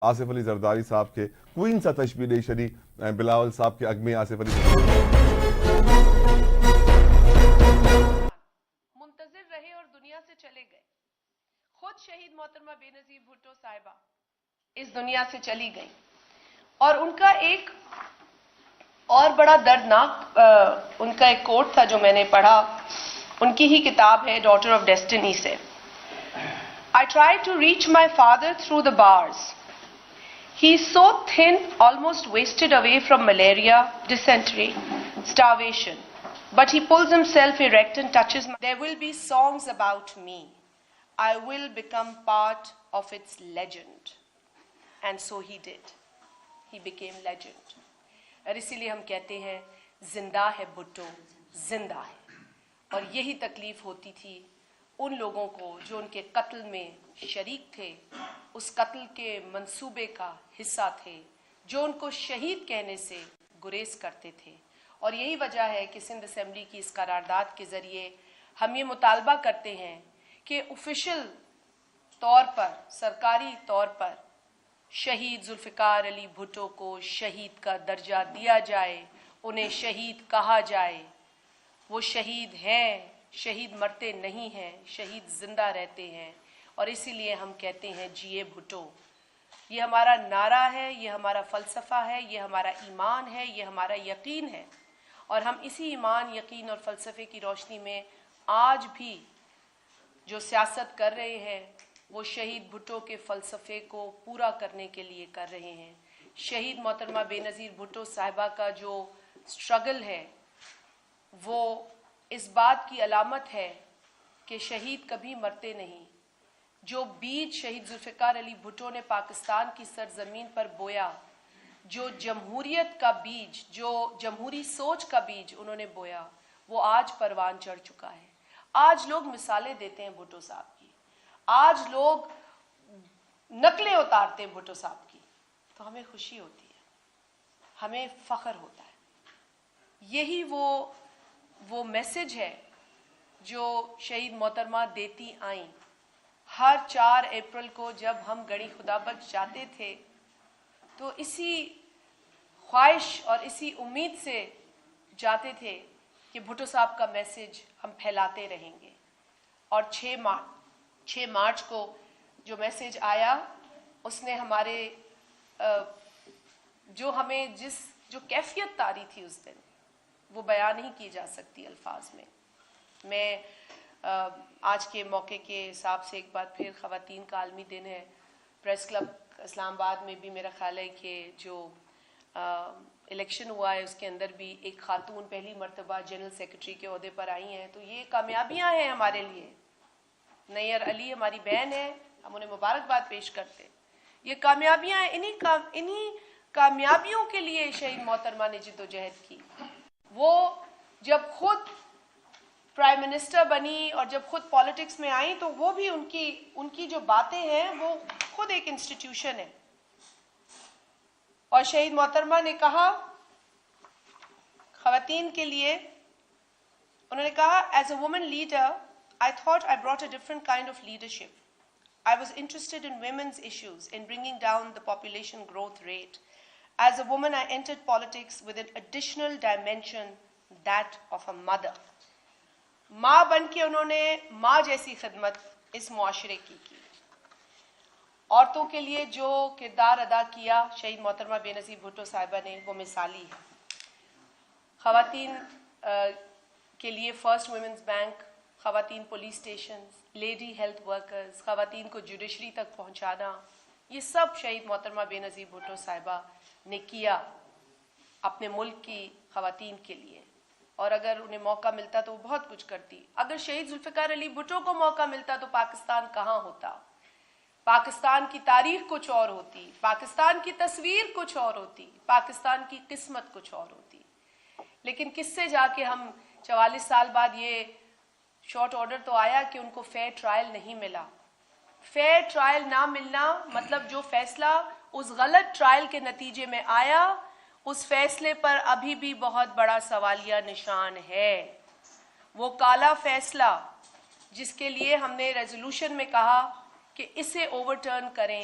آصف علی زرداری صاحب کے کوئین سا تشبیہ شدی بلاول صاحب کے اگمے آصف علی منتظر رہے اور دنیا سے چلے گئے. خود شہید محترمہ بے نظیر بھٹو صاحبہ اس دنیا سے چلی گئی اور ان کا ایک اور بڑا دردناک ان کا ایک کوٹ تھا جو میں نے پڑھا. ان کی ہی کتاب ہے ڈاٹر آف ڈیسٹنی سے. I tried to reach my father through the bars. He is so thin, almost wasted away from malaria, dysentery, starvation. But he pulls himself erect and touches my... There will be songs about me. I will become part of its legend. And so he did. He became legend. اور اسی لیے ہم کہتے ہیں زندہ ہے بھٹو، زندہ ہے. اور یہی تکلیف ہوتی تھی ان لوگوں کو جو ان کے قتل میں شریک تھے، اس قتل کے منصوبے کا حصہ تھے، جو ان کو شہید کہنے سے گریز کرتے تھے. اور یہی وجہ ہے کہ سندھ اسمبلی کی اس قرارداد کے ذریعے ہم یہ مطالبہ کرتے ہیں کہ آفیشیل طور پر، سرکاری طور پر شہید ذوالفقار علی بھٹو کو شہید کا درجہ دیا جائے، انہیں شہید کہا جائے. وہ شہید ہیں، شہید مرتے نہیں ہیں، شہید زندہ رہتے ہیں. اور اسی لیے ہم کہتے ہیں جیے بھٹو. یہ ہمارا نعرہ ہے، یہ ہمارا فلسفہ ہے، یہ ہمارا ایمان ہے، یہ ہمارا یقین ہے. اور ہم اسی ایمان، یقین اور فلسفے کی روشنی میں آج بھی جو سیاست کر رہے ہیں وہ شہید بھٹو کے فلسفے کو پورا کرنے کے لیے کر رہے ہیں. شہید محترمہ بے نظیر بھٹو صاحبہ کا جو سٹرگل ہے وہ اس بات کی علامت ہے کہ شہید کبھی مرتے نہیں. جو بیج شہید ذوالفقار علی بھٹو نے پاکستان کی سرزمین پر بویا، جو جمہوریت کا بیج، جو جمہوری سوچ کا بیج انہوں نے بویا، وہ آج پروان چڑھ چکا ہے. آج لوگ مثالیں دیتے ہیں بھٹو صاحب کی، آج لوگ نقلیں اتارتے ہیں بھٹو صاحب کی، تو ہمیں خوشی ہوتی ہے، ہمیں فخر ہوتا ہے. یہی وہ میسج ہے جو شہید محترمہ دیتی آئیں. ہر 4 اپریل کو جب ہم گڑھی خدا بخش جاتے تھے تو اسی خواہش اور اسی امید سے جاتے تھے کہ بھٹو صاحب کا میسج ہم پھیلاتے رہیں گے. اور 6 مارچ کو جو میسج آیا اس نے ہمارے جو ہمیں جو کیفیت طاری تھی اس دن، وہ بیان نہیں کی جا سکتی الفاظ میں. میں آج کے موقع کے حساب سے ایک بار پھر خواتین کا عالمی دن ہے. پریس کلب اسلام آباد میں بھی میرا خیال ہے کہ جو الیکشن ہوا ہے اس کے اندر بھی ایک خاتون پہلی مرتبہ جنرل سیکرٹری کے عہدے پر آئی ہیں. تو یہ کامیابیاں ہیں ہمارے لیے. نیئر علی ہماری بہن ہے، ہم انہیں مبارکباد پیش کرتے ہیں. یہ کامیابیاں ہیں. انہی کامیابیوں کے لیے شہید محترمہ نے جد و جہد کی. وہ جب خود پرائم منسٹر بنی اور جب خود پالیٹکس میں آئیں تو وہ بھی ان کی جو باتیں ہیں وہ خود ایک انسٹیٹیوشن ہے. اور شہید محترمہ نے کہا خواتین کے لیے، انہوں نے کہا as a woman leader I thought I brought a different kind of leadership. I was interested in women's issues, in bringing down the population growth rate. As a woman, I entered politics with an additional dimension, that of a mother. ماں بن کے انہوں نے ماں جیسی خدمت اس معاشرے کی. عورتوں کے لیے جو کردار ادا کیا شہید محترمہ بے نظیر بھٹو صاحبہ نے وہ مثالی ہے. خواتین کے لیے فرسٹ ویمنز بینک، خواتین police stations, lady health workers, خواتین کو جوڈیشری تک پہنچانا، یہ سب شہید محترمہ بے نظیر بھٹو صاحبہ نے کیا اپنے ملک کی خواتین کے لیے. اور اگر انہیں موقع ملتا تو وہ بہت کچھ کرتی. اگر شہید ذوالفقار علی بھٹو کو موقع ملتا تو پاکستان کہاں ہوتا؟ پاکستان کی تاریخ کچھ اور ہوتی، پاکستان کی تصویر کچھ اور ہوتی، پاکستان کی قسمت کچھ اور ہوتی. لیکن کس سے جا کے ہم 44 سال بعد یہ شارٹ آرڈر تو آیا کہ ان کو فیئر ٹرائل نہیں ملا. فیئر ٹرائل نہ ملنا مطلب جو فیصلہ اس غلط ٹرائل کے نتیجے میں آیا اس فیصلے پر ابھی بھی بہت بڑا سوالیہ نشان ہے. وہ کالا فیصلہ جس کے لیے ہم نے ریزولوشن میں کہا کہ اسے اوور ٹرن کریں،